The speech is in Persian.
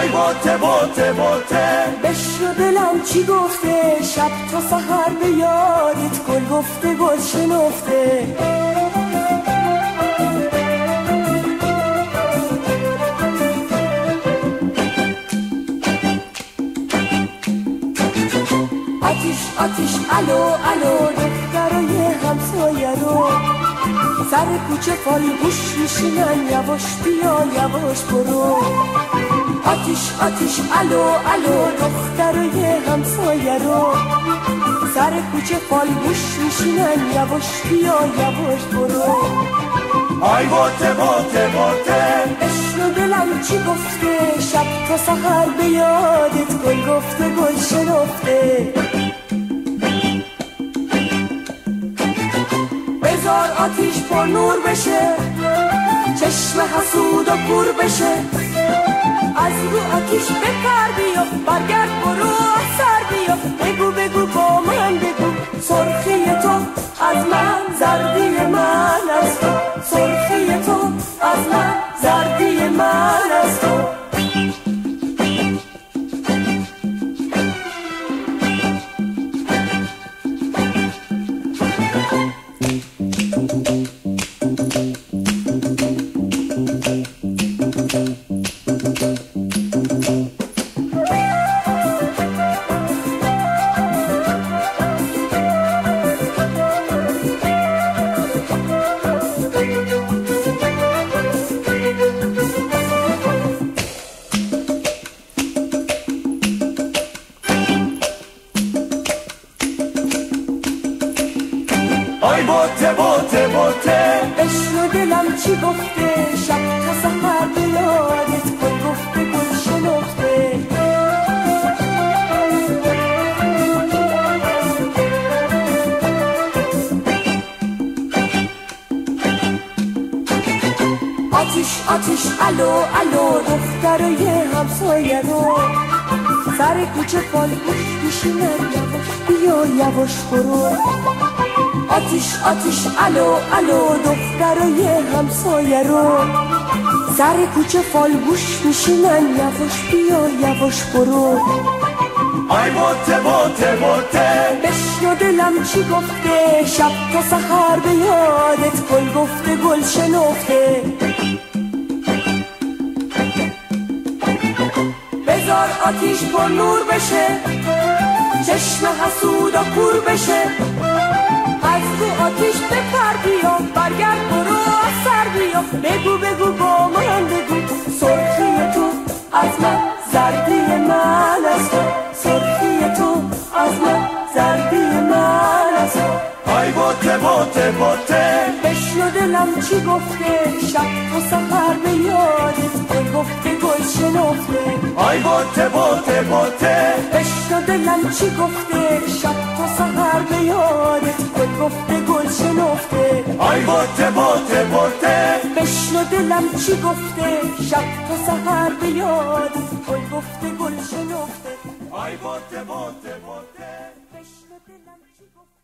آی باته باته باته، بشنو دلم چی گفته، شب تا سحر به یادت گل گفته گل شنفته. آتیش آتیش الو الو، دخترای همسایه رو سر کوچه فالگوش میشینن، یواش بیا یواش برو. آتیش آتیش الو الو، دخترای همسایه رو سر کوچه فالگوش میشینن، یواش بیا یواش برو. آی باته باته باته، بشنو دلم چی گفته، شب تا سحر به یادت گل گفته گل شنفته. بذار آتیش پر نور بشه، چشم حسود و کور بشه، از رو آتیش بپر بیا، برگرد برو سر بیا. بگو بگو با من بگو، سرخی تو از من، زردی من از تو، سرخی تو از من، زردی من از تو. آی باته باته باته، بشنو دلم چی گفته، شب تا سحر به یادت گل گفته گل شنفته. آتیش آتیش الو الو، دخترای همسایه رو سر کوچه فالگوش میشینن، یواش بیا یواش برو. آتیش آتیش الو الو، دخترای همسایه رو سر کوچه فالگوش میشینن، یواش بیا یواش برو. آی باته باته باته، بشنو دلم چی گفته، شب تا سحر به یادت گل گفته گل شنفته. بذار آتیش پر نور بشه، چشم حسود و کور بشه، از رو آتیش بپر بیا، برگرد برو سر بیا. بگو بگو با من بگو، سرخی تو از من، زردی من از تو، سرخی تو از من، زردی من از تو. آی باته باته باته، بشنو دلم چی گفته، شب تا سحر به یادت گل گفته گل شنفته. آی باته باته باته، بشنو دلم چی گفته، شب تا سحر به یادت گل گفته گل شنفته. آی باته باته باته، بشنو دلم چی گفته، شب تا سحر به یادت گل گفته گل شنفته. آی باته باته باته. بشنو دلم چی گفته.